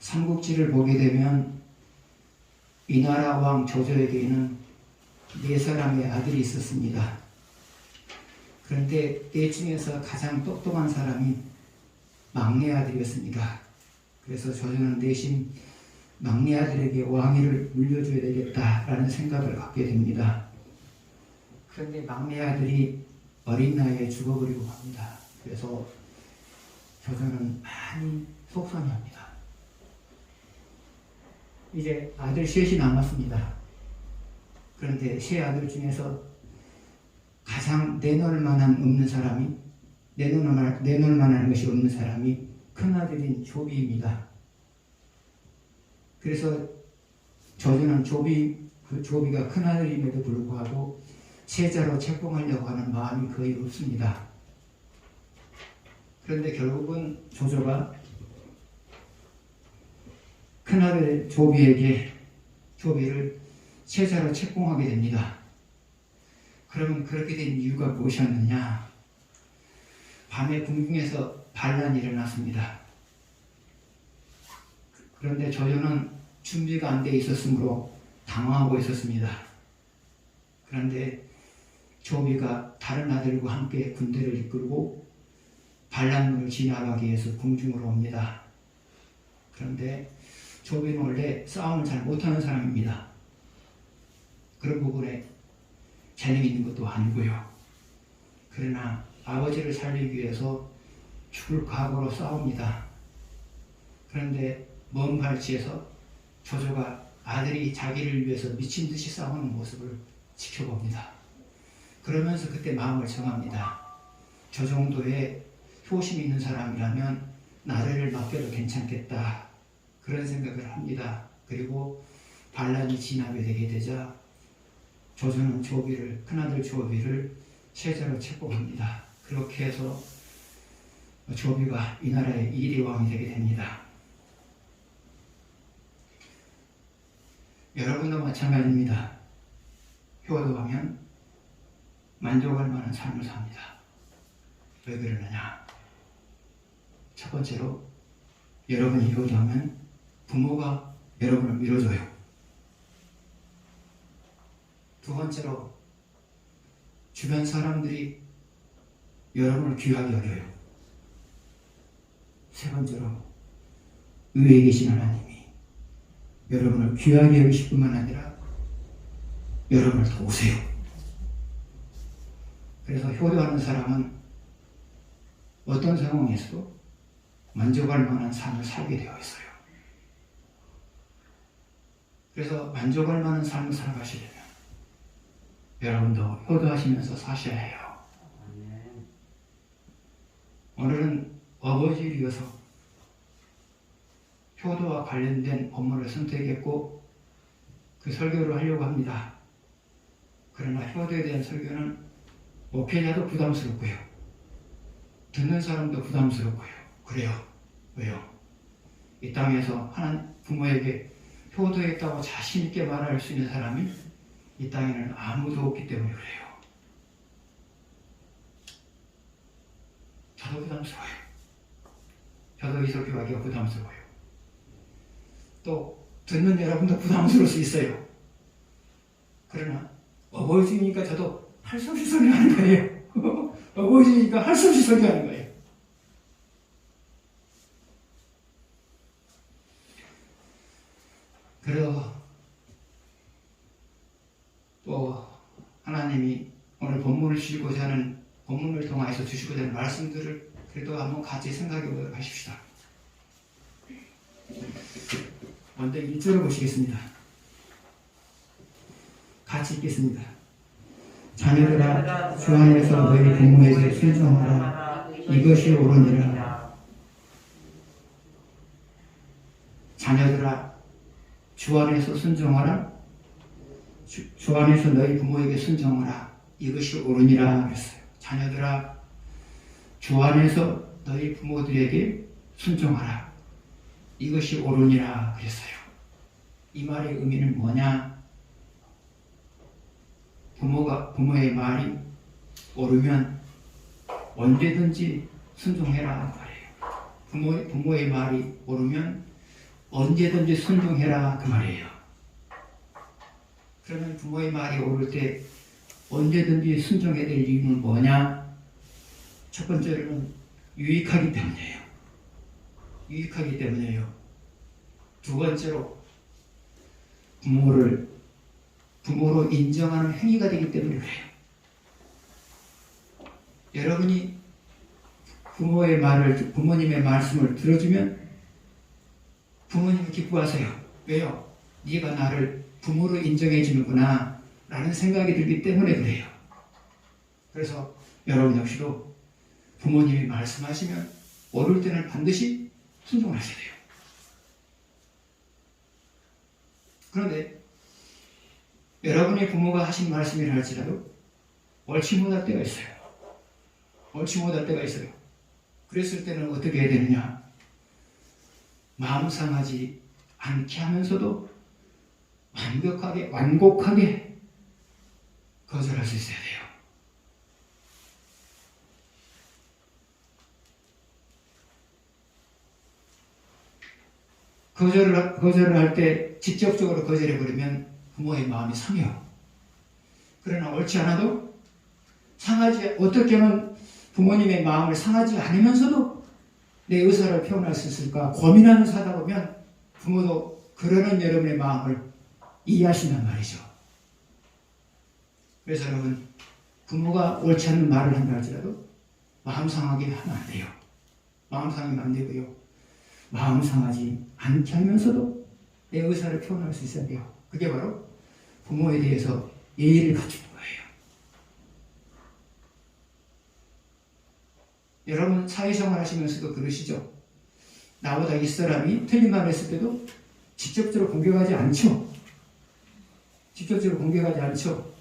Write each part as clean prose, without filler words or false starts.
삼국지를 보게 되면 이 나라 왕 조조에게는 4사람의 아들이 있었습니다. 그런데 4 중에서 가장 똑똑한 사람이 막내 아들이었습니다. 그래서 조조는 대신 막내 아들에게 왕위를 물려줘야 되겠다라는 생각을 갖게 됩니다. 그런데 막내 아들이 어린 나이에 죽어버리고 갑니다. 그래서 조조는 많이 속상해합니다. 이제 아들 셋이 남았습니다. 그런데 세 아들 중에서 가장 내놓을 만한 것이 없는 사람이 큰아들인 조비입니다. 그래서 조조는 조비가 큰아들임에도 불구하고 세자로 책봉하려고 하는 마음이 거의 없습니다. 그런데 결국은 조조가 큰아들 조비를 세자로 책봉하게 됩니다. 그러면 그렇게 된 이유가 무엇이었느냐? 밤에 궁중에서 반란이 일어났습니다. 그런데 조조는 준비가 안 돼 있었으므로 당황하고 있었습니다. 그런데 조비가 다른 아들과 함께 군대를 이끌고 반란문을 지나가기 위해서 궁중으로 옵니다. 그런데 조비는 원래 싸움을 잘 못하는 사람입니다. 그런 부분에 재능이 있는 것도 아니고요. 그러나 아버지를 살리기 위해서 죽을 각오로 싸웁니다. 그런데 먼 발치에서 조조가 아들이 자기를 위해서 미친 듯이 싸우는 모습을 지켜봅니다. 그러면서 그때 마음을 정합니다. 저 정도의 효심 있는 사람이라면 나라를 맡겨도 괜찮겠다. 그런 생각을 합니다. 그리고 반란이 지나게 되게 되자 조조는 큰아들 조비를 세자로 책봉합니다. 그렇게 해서 조비가 이 나라의 1위 왕이 되게 됩니다. 여러분도 마찬가지입니다. 효도하면 만족할 만한 삶을 삽니다. 왜 그러느냐? 첫 번째로 여러분이 효도하면 부모가 여러분을 밀어줘요. 두 번째로 주변 사람들이 여러분을 귀하게 여겨요. 세 번째로 위에 계신 하나님이 여러분을 귀하게 여기실 뿐만 아니라 여러분을 도우세요. 그래서 효도하는 사람은 어떤 상황에서도 만족할 만한 삶을 살게 되어 있어요. 그래서 만족할 만한 삶을 살아가시려면 여러분도 효도하시면서 사셔야 해요. 오늘은 어버이를 이어서 효도와 관련된 본문을 선택했고 그 설교를 하려고 합니다. 그러나 효도에 대한 설교는 목회자도 부담스럽고요. 듣는 사람도 부담스럽고요. 그래요. 왜요? 이 땅에서 부모에게 효도했다고 자신 있게 말할 수 있는 사람이 이 땅에는 아무도 없기 때문에 그래요. 저도 부담스러워요. 저도 이 설교하기가 부담스러워요. 또 듣는 여러분도 부담스러울 수 있어요. 그러나 어버이주니까 저도 할 수 없이 설교하는 거예요. 어버이주니까 할 수 없이 설교하는 거예요. 그래서 또 하나님이 오늘 본문을 주시고자 하는 본문을 통해서 주시고자 하는 말씀들을 그래도 한번 같이 생각해 보도록 하십시다. 먼저 1절을 보시겠습니다. 같이 읽겠습니다. 자녀들아 주 안에서 너희 부모에게 순종하라. 이것이 옳으니라. 자녀들아 주 안에서 순종하라. 주 안에서 너희 부모에게 순종하라. 이것이 옳으니라 그랬어요. 자녀들아 주 안에서 너희 부모들에게 순종하라. 이것이 옳으니라 그랬어요. 이 말의 의미는 뭐냐? 부모의 말이 옳으면 언제든지 순종해라 말이에요. 부모의 말이 옳으면 언제든지 순종해라 그 말이에요. 그러면 부모의 말이 옳을 때 언제든지 순종해야 될 이유는 뭐냐? 첫 번째로는 유익하기 때문이에요. 유익하기 때문이에요. 두 번째로 부모로 인정하는 행위가 되기 때문에 그래요. 여러분이 부모님의 말씀을 들어주면 부모님이 기뻐하세요. 왜요? 네가 나를 부모로 인정해 주는구나 라는 생각이 들기 때문에 그래요. 그래서 여러분 역시도 부모님이 말씀하시면 옳을 때는 반드시 순종을 하셔야 돼요. 그런데 여러분의 부모가 하신 말씀이라 할지라도 옳지 못할 때가 있어요. 옳지 못할 때가 있어요. 그랬을 때는 어떻게 해야 되느냐? 마음 상하지 않게 하면서도 완곡하게 거절할 수 있어야 돼요. 거절을 할 때 직접적으로 거절해버리면 부모의 마음이 상해요. 그러나 옳지 않아도 어떻게 하면 부모님의 마음을 상하지 않으면서도 내 의사를 표현할 수 있을까 고민하면서 하다 보면 부모도 그러는 여러분의 마음을 이해하신단 말이죠. 그래서 여러분, 부모가 옳지 않은 말을 한다 할지라도 마음 상하게 하면 안 돼요. 마음 상하면 안 되고요. 마음 상하지 않게 하면서도 내 의사를 표현할 수 있어야 돼요. 그게 바로 부모에 대해서 예의를 갖추는 거예요. 여러분 사회생활 하시면서도 그러시죠? 나보다 이 사람이 틀린 말을 했을 때도 직접적으로 공격하지 않죠? 직접적으로 공격하지 않죠?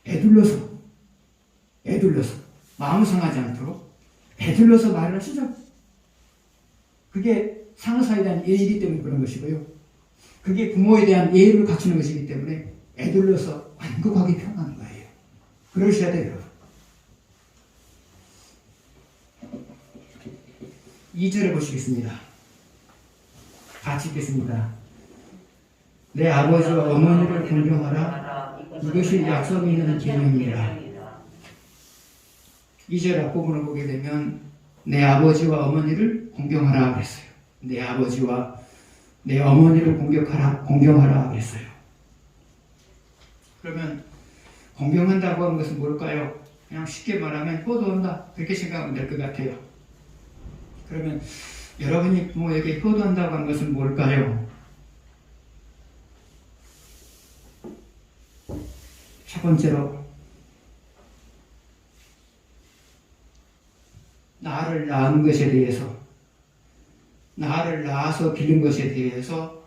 애둘러서 마음 상하지 않도록 애둘러서 말을 하시죠? 그게 상사에 대한 예의이기 때문에 그런 것이고요. 그게 부모에 대한 예의를 갖추는 것이기 때문에 애둘러서 완곡하게 표현하는 거예요. 그러셔야 돼요. 2절에 보시겠습니다. 같이 읽겠습니다. 내 아버지와 어머니를 존경하라. 이것이 약속이 있는 계명이라. 2절 앞부분을 보게 되면 내 아버지와 어머니를 공경하라 그랬어요. 내 아버지와 내 어머니를 공경하라 그랬어요. 그러면 공경한다고 하는 것은 뭘까요? 그냥 쉽게 말하면 효도한다 그렇게 생각하면 될 것 같아요. 그러면 여러분이 부모에게 효도한다고 하는 것은 뭘까요? 첫 번째로 나를 낳은 것에 대해서, 나를 낳아서 기른 것에 대해서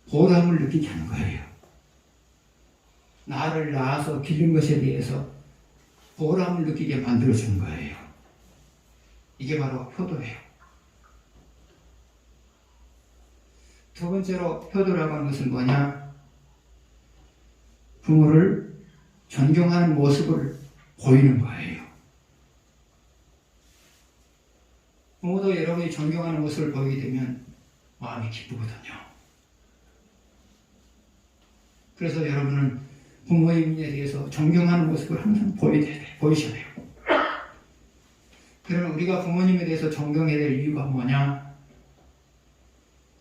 보람을 느끼게 하는 거예요. 나를 낳아서 기른 것에 대해서 보람을 느끼게 만들어주는 거예요. 이게 바로 효도예요. 두 번째로 효도라고 하는 것은 뭐냐? 부모를 존경하는 모습을 보이는 거예요. 부모도 여러분이 존경하는 모습을 보이게 되면 마음이 기쁘거든요. 그래서 여러분은 부모님에 대해서 존경하는 모습을 항상 보이셔야 돼요. 그러면 우리가 부모님에 대해서 존경해야 될 이유가 뭐냐?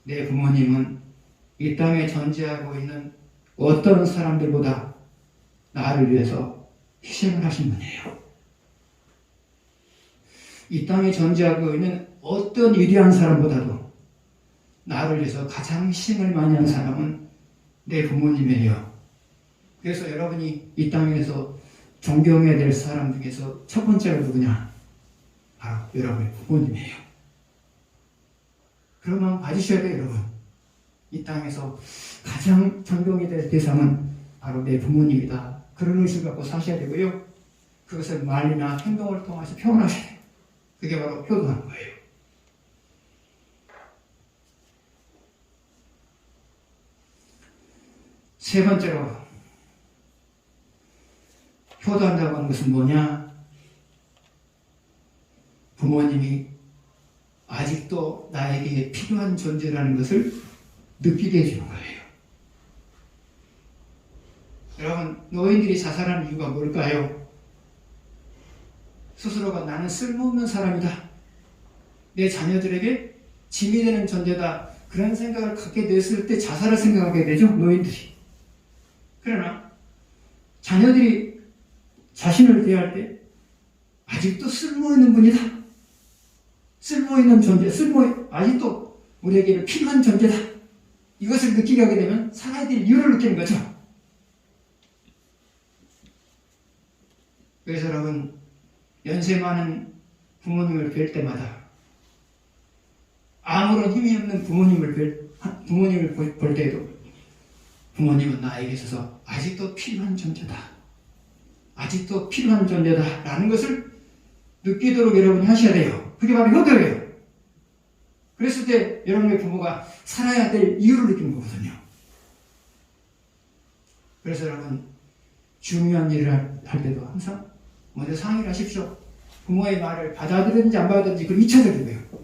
내 부모님은 이 땅에 존재하고 있는 어떤 사람들보다 나를 위해서 희생을 하신 분이에요. 이 땅에 존재하고 있는 어떤 위대한 사람보다도 나를 위해서 가장 희생을 많이 한 사람은 내 부모님이에요. 그래서 여러분이 이 땅에서 존경해야 될 사람 중에서 첫 번째가 누구냐? 바로 여러분의 부모님이에요. 그런 마음 가지셔야 돼요, 여러분. 이 땅에서 가장 존경해야 될 대상은 바로 내 부모님이다. 그런 의식을 갖고 사셔야 되고요. 그것을 말이나 행동을 통해서 표현하셔야 돼요. 그게 바로 효도하는 거예요. 세 번째로 효도한다고 하는 것은 뭐냐? 부모님이 아직도 나에게 필요한 존재라는 것을 느끼게 해주는 거예요. 여러분, 노인들이 자살하는 이유가 뭘까요? 스스로가 나는 쓸모없는 사람이다, 내 자녀들에게 짐이 되는 존재다, 그런 생각을 갖게 됐을 때 자살을 생각하게 되죠, 노인들이. 그러나 자녀들이 자신을 대할 때 아직도 쓸모있는 분이다, 쓸모있는 존재, 아직도 우리에게 필요한 존재다, 이것을 느끼게 하게 되면 살아야 될 이유를 느끼는 거죠. 그래서 여러분, 연세 많은 부모님을 뵐 때마다 아무런 힘이 없는 부모님을 볼 때에도 부모님은 나에게 있어서 아직도 필요한 존재다, 아직도 필요한 존재다 라는 것을 느끼도록 여러분이 하셔야 돼요. 그게 바로 효도예요. 그랬을 때 여러분의 부모가 살아야 될 이유를 느끼는 거거든요. 그래서 여러분, 중요한 일을 할 때도 항상 먼저 상의를 하십시오. 부모의 말을 받아들이든지 안 받아들이든지 그걸 잊혀버리고요.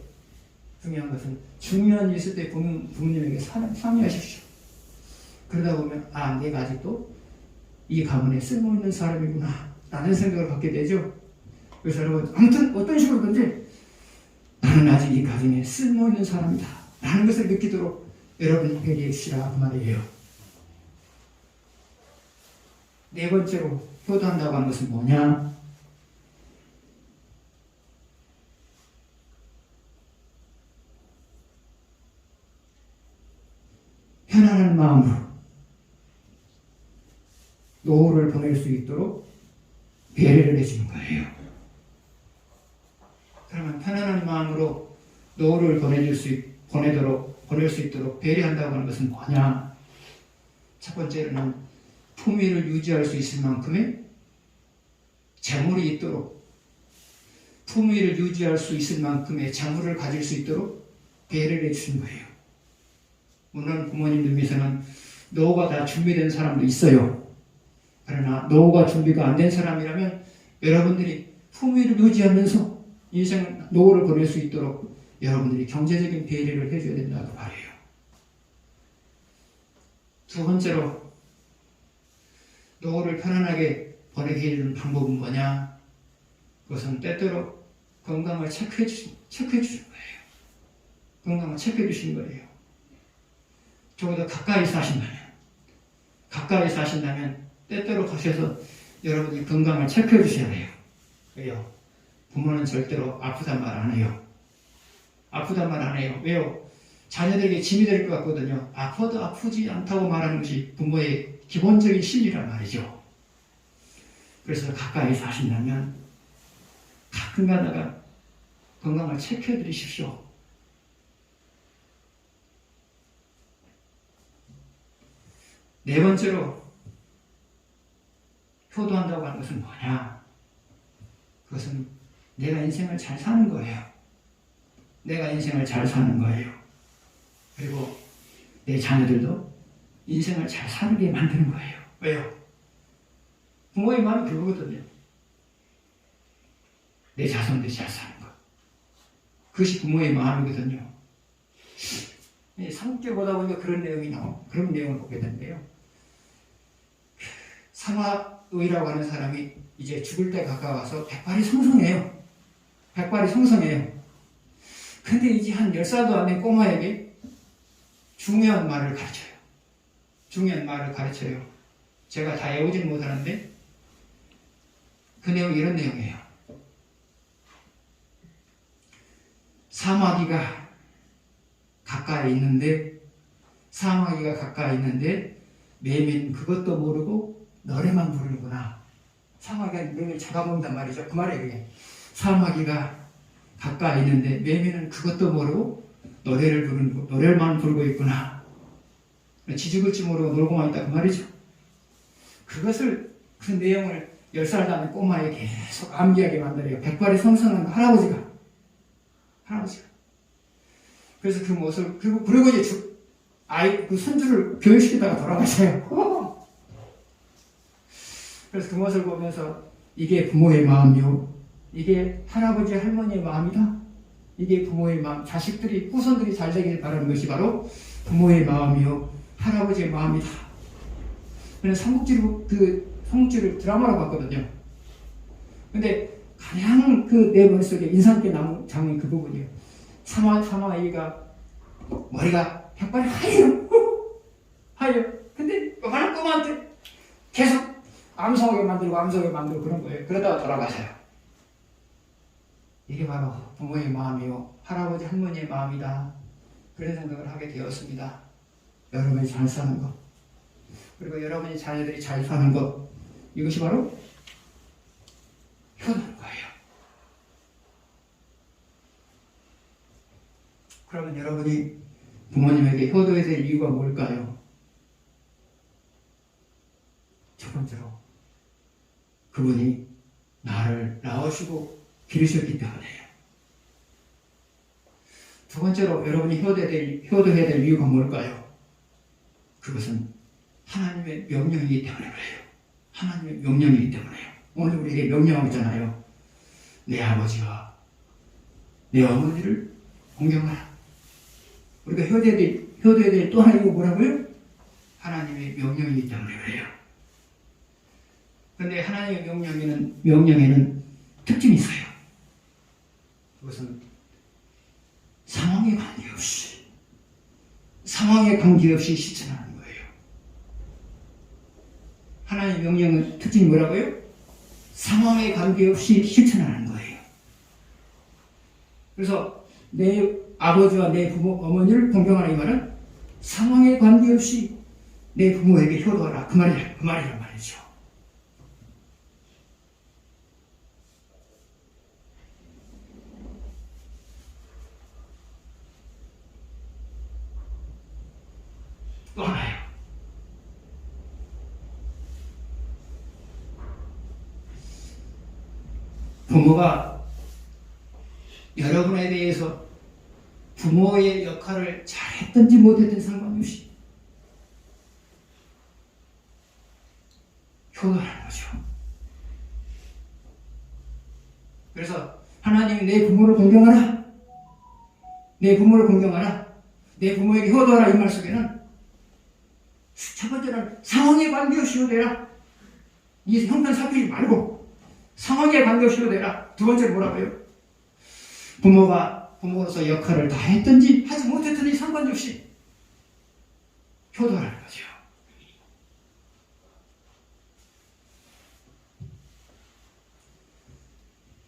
중요한 것은 중요한 일 있을 때 부모님에게 상의하십시오. 그러다 보면 내가 아직도 이 가문에 쓸모있는 사람이구나 라는 생각을 갖게 되죠. 그래서 여러분, 아무튼 어떤 식으로든지 나는 아직 이 가정에 쓸모있는 사람이다 라는 것을 느끼도록 여러분이 회개하시라 그 말이에요. 네 번째로 효도한다고 하는 것은 뭐냐? 편안한 마음으로 노후를 보낼 수 있도록 배려를 해주는 거예요. 그러면 편안한 마음으로 노후를 보낼 수 있도록 배려한다고 하는 것은 뭐냐? 첫 번째로는 품위를 유지할 수 있을 만큼의 재물이 있도록, 품위를 유지할 수 있을 만큼의 재물을 가질 수 있도록 배려를 해주는 거예요. 물론 부모님들 중에서는 노후가 다 준비된 사람도 있어요. 그러나 노후가 준비가 안 된 사람이라면 여러분들이 품위를 유지하면서 인생 노후를 보낼 수 있도록 여러분들이 경제적인 배려를 해줘야 된다고 말해요. 두 번째로 노후를 편안하게 보내게 해주는 방법은 뭐냐? 그것은 때때로 건강을 체크해 주시는 거예요. 건강을 체크해 주시는 거예요. 적어도 가까이 사신다면 때때로 가셔서 여러분이 건강을 체크해 주셔야 돼요. 왜요? 부모는 절대로 아프단 말 안 해요. 왜요? 자녀들에게 짐이 될 것 같거든요. 아파도 아프지 않다고 말하는 것이 부모의 기본적인心理란 말이죠. 그래서 가까이 사신다면 가끔 가다가 건강을 체크해 드리십시오. 네 번째로 효도한다고 하는 것은 뭐냐? 그것은 내가 인생을 잘 사는 거예요. 그리고 내 자녀들도 인생을 잘 살게 만드는 거예요. 왜요? 부모의 마음이 그거거든요. 내 자손들이 잘 사는 것. 그것이 부모의 마음이거든요. 3개 보다 보니까 그런 내용을 보게 되는데요. 사마의라고 하는 사람이 이제 죽을 때 가까워서 백발이 성성해요. 근데 이제 한 10살도 안 된 꼬마에게 중요한 말을 가르쳐요. 제가 다 외우지는 못하는데 그 내용이 이런 내용이에요. 사마귀가 가까이 있는데 매미는 그것도 모르고 노래만 부르는구나. 사마귀가 매미를 잡아먹는단 말이죠. 그 말이에요. 그게. 사마귀가 가까이 있는데 매미는 그것도 모르고 노래만 부르고 있구나. 지죽을지 모르고 놀고만 있다 그 말이죠. 그 내용을 10살 남은 꼬마에게 계속 암기하게 만들어요. 백발이 성성한 할아버지가. 그래서 그 모습, 그리고 이제 그 손주를 교육시키다가 돌아가셔요. 그래서 그 모습을 보면서 이게 부모의 마음이요, 이게 할아버지 할머니의 마음이다 이게 부모의 마음, 자식들이, 후손들이 잘 되길 바라는 것이 바로 부모의 마음이요, 할아버지의 마음이다. 저는 삼국지를 드라마로 봤거든요. 근데 가장 내 머릿속에 인상 깊게 남은 장면이 그 부분이에요. 사마이가 머리가 백발이 하얘요. 하얘요. 근데 요만한 꼬마한테 계속 암송하게 만들고 그런 거예요. 그러다가 돌아가셔요. 이게 바로 부모의 마음이요, 할아버지 할머니의 마음이다. 그런 생각을 하게 되었습니다. 여러분이 잘 사는 것, 그리고 여러분의 자녀들이 잘 사는 것, 이것이 바로 효도인 거예요. 그러면 여러분이 부모님에게 효도해야 될 이유가 뭘까요? 첫 번째로 그분이 나를 낳으시고 기르셨기 때문에요. 두 번째로 여러분이 효도해야 될 이유가 뭘까요? 그것은 하나님의 명령이기 때문에 그래요. 하나님의 명령이기 때문에요. 오늘 우리에게 명령하잖아요. 내 아버지와 내 어머니를 공경하라. 우리가 효도해야 될 또 하나 이유가 뭐라고요? 하나님의 명령이기 때문에 그래요. 그런데 하나님의 명령에는 특징이 있어요. 그것은 상황에 관계없이 실천하는 거예요. 하나님의 명령은 특징이 뭐라고요? 상황에 관계없이 실천하는 거예요. 그래서 내 아버지와 내 부모, 어머니를 공경하라 이 말은 상황에 관계없이 내 부모에게 효도하라 그 말이란 말이죠. 또 하나요. 부모가 여러분에 대해서 부모의 역할을 잘했든지 못했든지 상관없이 효도하는 거죠. 그래서 하나님이 내 부모를 공경하라, 내 부모에게 효도하라 이 말 속에는 첫 번째는 상황에 관계없이 효도해라. 이 형편 살피지 말고 상황에 관계없이 효도해라. 두 번째는 뭐라고요? 부모로서 역할을 다 했든지 하지 못했든지 상관없이 효도하라는 거죠.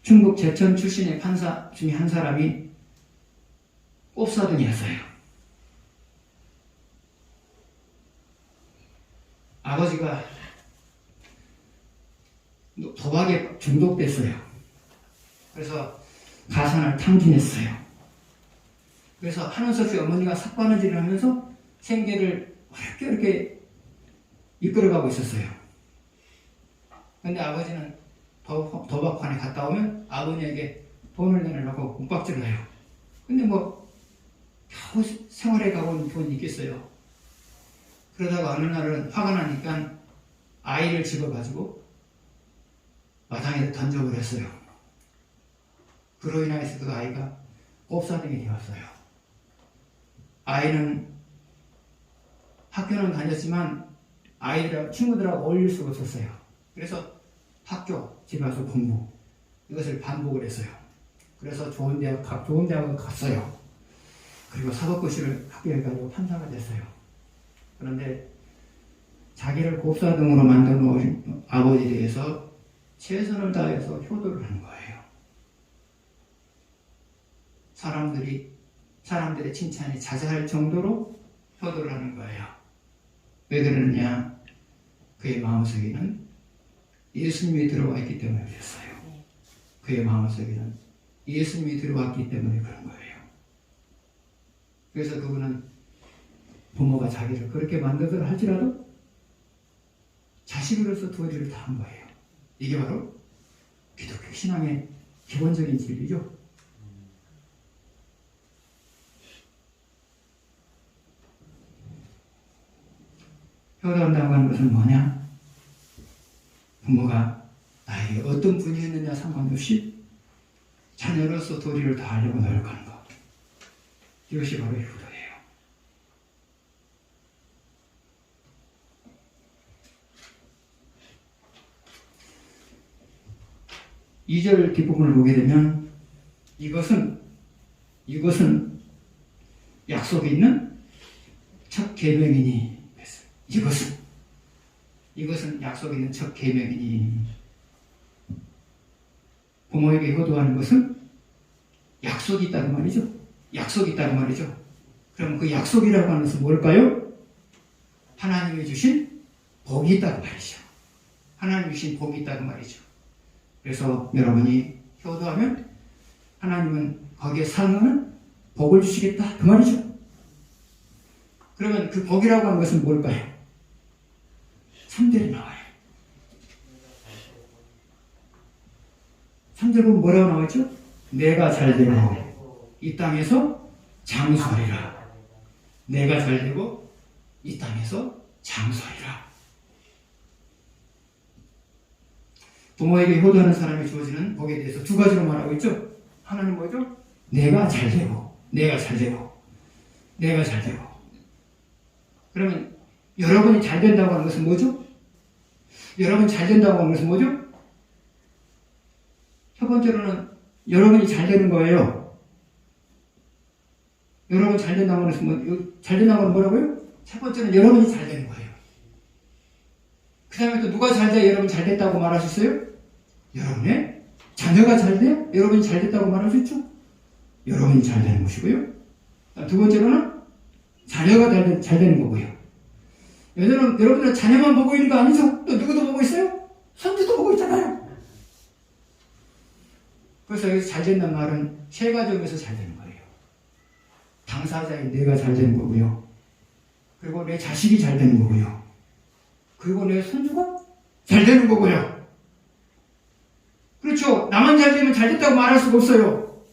중국 제천 출신의 판사 중에 한 사람이 꼽사등이었어요. 아버지가 도박에 중독됐어요. 그래서 가산을 탕진했어요. 그래서 하는 수 없이 어머니가 삭바느질을 하면서 생계를 어렵게 이끌어가고 있었어요. 그런데 아버지는 도박판에 갔다 오면 아버지에게 돈을 내놓으라고 윽박질을 해요. 근데 겨우 생활에 가본 돈이 있겠어요. 그러다가 어느 날은 화가 나니까 아이를 집어가지고 마당에 던져버렸어요. 그로 인해서 그 아이가 꼽사등이 되었어요. 아이는 학교는 다녔지만 친구들하고 어울릴 수가 없었어요. 그래서 학교, 집에 와서 공부 이것을 반복을 했어요. 그래서 좋은 대학을 갔어요. 그리고 사법고시를 학교에 가지고 판사가 됐어요. 그런데 자기를 곱사등으로 만들어 놓은 아버지에 대해서 최선을 다해서 효도를 하는 거예요. 사람들의 칭찬이 자자할 정도로 효도를 하는 거예요. 왜 그러느냐? 그의 마음속에는 예수님이 들어와 있기 때문에 그랬어요. 그의 마음속에는 예수님이 들어왔기 때문에 그런 거예요. 그래서 그분은 부모가 자기를 그렇게 만들더라 할지라도 자식으로서 도리를 다한 거예요. 이게 바로 기독교 신앙의 기본적인 진리죠. 효도한다고 하는 것은 뭐냐? 부모가 나에게 어떤 분이었느냐 상관없이 자녀로서 도리를 다하려고 노력하는 것. 이것이 바로 효도예요. 이절 뒷부분을 보게 되면 이것은 약속이 있는 첫 계명이니, 이것은 약속이 있는 첫 계명이니, 부모에게 효도하는 것은 약속이 있다는 말이죠. 약속이 있다는 말이죠. 그럼 그 약속이라고 하는 것은 뭘까요? 하나님이 주신 복이 있다고 말이죠. 하나님이 주신 복이 있다고 말이죠. 그래서 여러분이 효도하면 하나님은 거기에 상응하는 복을 주시겠다 그 말이죠. 그러면 그 복이라고 하는 것은 뭘까요? 3절에 나와요. 3절 보면 뭐라고 나와있죠? 내가 잘되고 이 땅에서 장수하리라. 내가 잘되고 이 땅에서 장수하리라. 부모에게 효도하는 사람이 주어지는 복에 대해서 두 가지로 말하고 있죠. 하나는 뭐죠? 내가 잘되고, 내가 잘되고, 내가 잘되고. 그러면 여러분이 잘된다고 하는 것은 뭐죠? 여러분이 잘된다고 하는 것은 뭐죠? 첫 번째로는 여러분이 잘되는 거예요. 여러분이 잘된다고 하는 것은 잘된다고 하는 뭐라고요? 첫 번째는 여러분이 잘되는 거예요. 그 다음에 또 누가 잘돼야 여러분이 잘됐다고 말할 수 있어요? 여러분의 자녀가 잘돼야 여러분이 잘됐다고 말할 수 있죠? 여러분이 잘되는 것이고요. 두 번째로는 자녀가 잘되는 거고요. 여러분들은 자녀만 보고 있는 거 아니죠? 또 누구도 보고 있어요? 손주도 보고 있잖아요. 그래서 여기서 잘된다는 말은 세 가지에서 잘되는 거예요. 당사자인 내가 잘되는 거고요. 그리고 내 자식이 잘되는 거고요. 그리고 내 손주가 잘되는 거고요. 그렇죠. 나만 잘되면 잘됐다고 말할 수가 없어요.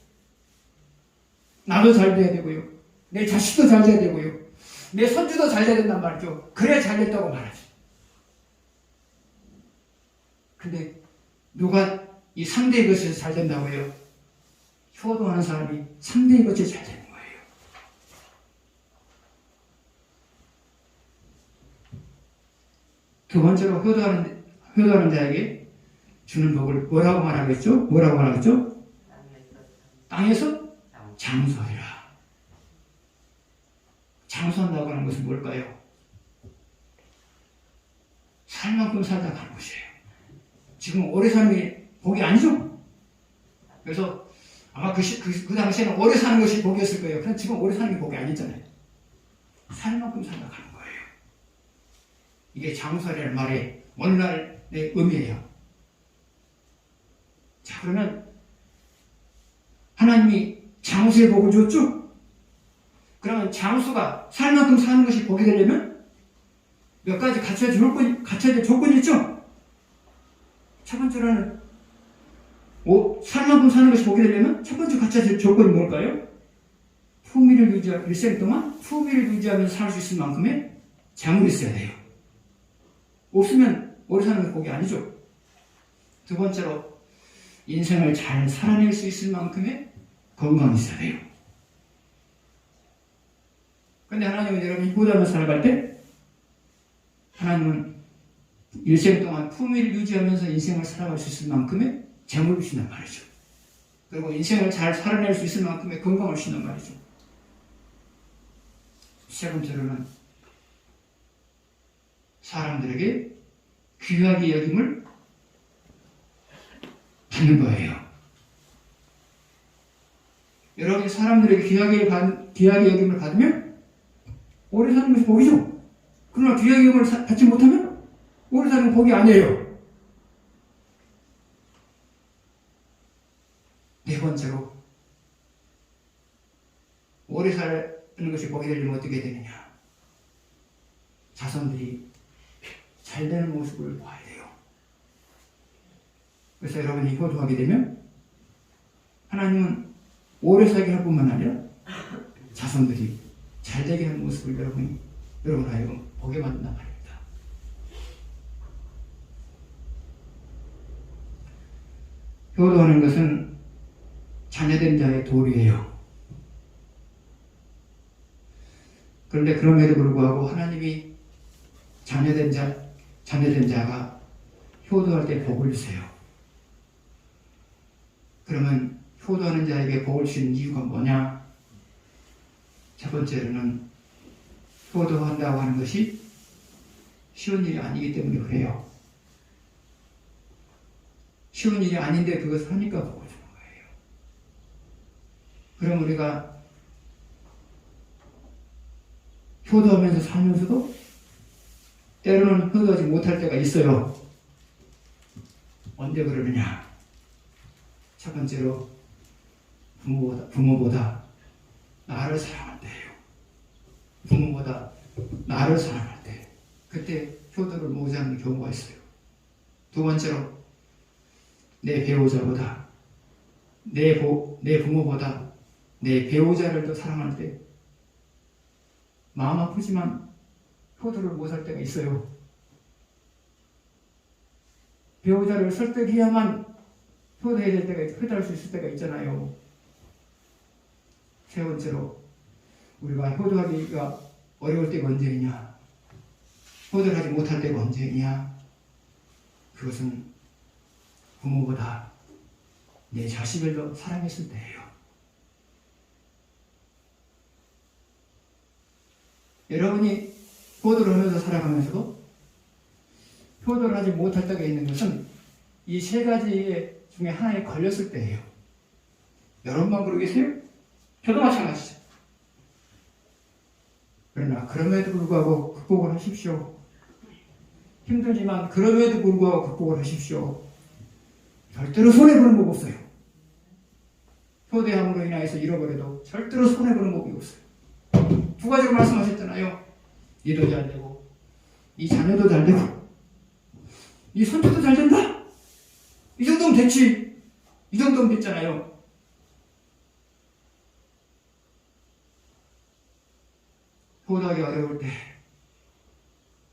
나도 잘돼야 되고요. 내 자식도 잘돼야 되고요. 내 손주도 잘돼야 된단 말이죠. 그래야 잘됐다고 말하지. 근데 누가 이 3대의 것에서 잘된다고 해요? 효도하는 사람이 3대의 것에 잘되는 거예요. 두 번째로 효도하는 자에게 주는 복을 뭐라고 말하겠죠? 뭐라고 말하겠죠? 땅에서 장수하리라. 장수한다고 하는 것은 뭘까요? 살 만큼 살다 가는 것이에요. 지금 오래 사는 게 복이 아니죠? 그래서 아마 그 당시에는 오래 사는 것이 복이었을 거예요. 그런데 지금 오래 사는 게 복이 아니잖아요. 살 만큼 살다 가는 거예요. 이게 장수하리라는 말의 오늘날의 의미예요. 자, 그러면 하나님이 장수의 복을 줬죠? 그러면 장수가 살 만큼 사는 것이 복이 되려면 몇 가지 갖춰야 될 조건이 있죠? 첫 번째로는 살 만큼 사는 것이 복이 되려면 첫 번째 갖춰야 될 조건이 뭘까요? 품위를 유지하고 일생 동안 품위를 유지하면서 살 수 있을 만큼의 재물이 있어야 돼요. 없으면 오래 사는 게 복이 아니죠. 두 번째로 인생을 잘 살아낼 수 있을 만큼의 건강이 있어야 돼요. 근데 하나님은 여러분이 효도하면서 살아갈 때 하나님은 일생 동안 품위를 유지하면서 인생을 살아갈 수 있을 만큼의 재물을 주신단 말이죠. 그리고 인생을 잘 살아낼 수 있을 만큼의 건강을 주신단 말이죠. 세 번째로는 사람들에게 귀하게 여김을 받는 거예요. 여러분이 사람들에게 귀하게 여김을 받으면 오래 사는 것이 복이죠. 그러나 귀하게 여김을 받지 못하면 오래 사는 복이 아니에요. 네 번째로 오래 사는 것이 복이 되려면 어떻게 되느냐? 자손들이 잘 되는 모습을 봐야 돼요. 그래서 여러분이 효도하게 되면 하나님은 오래 살게 할 뿐만 아니라 자손들이 잘 되게 하는 모습을 여러분 하여금 보게 만든단 말입니다. 효도하는 것은 자녀된 자의 도리예요. 그런데 그럼에도 불구하고 하나님이 자녀된 자가 효도할 때 복을 주세요. 그러면 효도하는 자에게 복을 주는 이유가 뭐냐? 첫 번째로는 효도한다고 하는 것이 쉬운 일이 아니기 때문에 그래요. 쉬운 일이 아닌데 그것을 하니까 복을 주는 거예요. 그럼 우리가 효도하면서 살면서도 때로는 효도하지 못할 때가 있어요. 언제 그러느냐? 첫 번째로 부모보다 나를 사랑할 때예요. 부모보다 나를 사랑할 때, 그때 효도를 못하는 경우가 있어요. 두 번째로 내 배우자보다 내 부모보다 내 배우자를 더 사랑할 때 마음 아프지만 효도를 못할 때가 있어요. 배우자를 설득해야만 효도할 수 있을 때가 있잖아요. 세 번째로 우리가 효도하기가 어려울 때가 언제이냐? 효도를 하지 못할 때가 언제이냐? 그것은 부모보다 내 자식을 더 사랑했을 때예요. 여러분이 효도를 하면서 살아가면서도 효도를 하지 못할 때가 있는 것은 이 세 가지 중에 하나에 걸렸을 때예요. 여러분만 그러겠어요? 저도 마찬가지죠. 그러나 그럼에도 불구하고 극복을 하십시오. 힘들지만 그럼에도 불구하고 극복을 하십시오. 절대로 손해보는 법 없어요. 효대함으로 인하여서 잃어버려도 절대로 손해보는 법이 없어요. 두 가지로 말씀하셨잖아요. 니도 잘 되고 이 자녀도 잘 되고 이 손주도 잘 된다. 이 정도면 됐지. 이 정도면 됐잖아요. 효도하기 어려울 때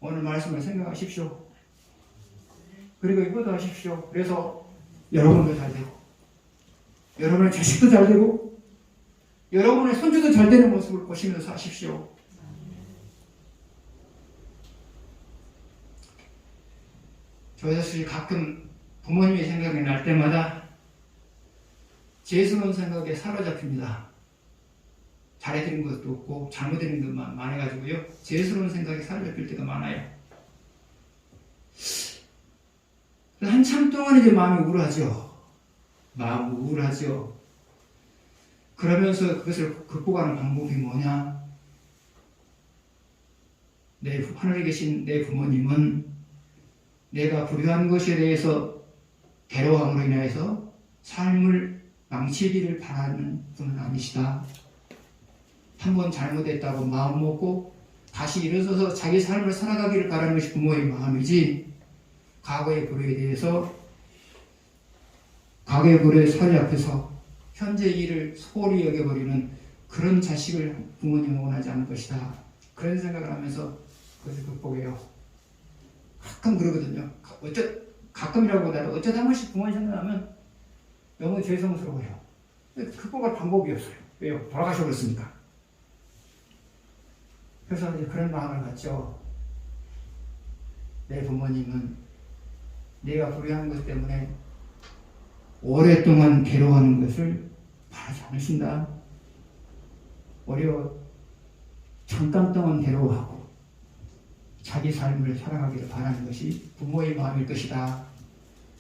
오늘 말씀을 생각하십시오. 그리고 효도하십시오. 그래서 여러분도 잘 되고 여러분의 자식도 잘 되고 여러분의 손주도 잘 되는 모습을 보시면서 사십시오. 저 자식이 가끔 부모님의 생각이 날 때마다 죄스러운 생각에 사로잡힙니다. 잘해드린 것도 없고 잘못드린 것만 많아가지고요. 죄스러운 생각에 사로잡힐 때가 많아요. 한참 동안 이제 마음이 우울하죠. 마음이 우울하죠. 그러면서 그것을 극복하는 방법이 뭐냐? 하늘에 계신 내 부모님은 내가 불효한 것에 대해서 괴로움으로 인해서 삶을 망치기를 바라는 분은 아니시다. 한번 잘못했다고 마음 먹고 다시 일어서서 자기 삶을 살아가기를 바라는 것이 부모의 마음이지, 과거의 불효에 대해서 과거의 불효의 사리 앞에서 현재의 일을 소홀히 여겨버리는 그런 자식을 부모님은 원하지 않을 것이다. 그런 생각을 하면서 그것을 극복해요. 가끔 그러거든요. 가끔이라고 보다도 어쩌다 한 번씩 부모님 생각하면 너무 죄송스러워요. 극복할 방법이 없어요. 왜요? 돌아가셔버렸으니까. 그래서 이제 그런 마음을 갖죠. 내 부모님은 내가 불효한 것 때문에 오랫동안 괴로워하는 것을 바라지 않으신다. 오히려 잠깐 동안 괴로워하고 자기 삶을 살아가기를 바라는 것이 부모의 마음일 것이다.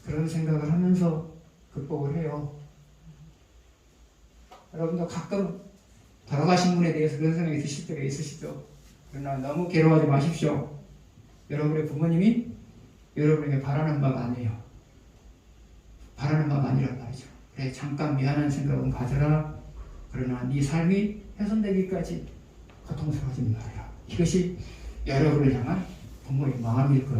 그런 생각을 하면서 극복을 해요. 여러분도 가끔 돌아가신 분에 대해서 그런 생각이 드실 때가 있으시죠? 그러나 너무 괴로워하지 마십시오. 여러분의 부모님이 여러분에게 바라는 바가 아니에요. 바라는 바가 아니란 말이죠. 그래, 잠깐 미안한 생각은 가져라. 그러나 네 삶이 훼손되기까지 고통스러워하지 말아라. 이것이 여러분을 향한 부모의 마음일 거예요.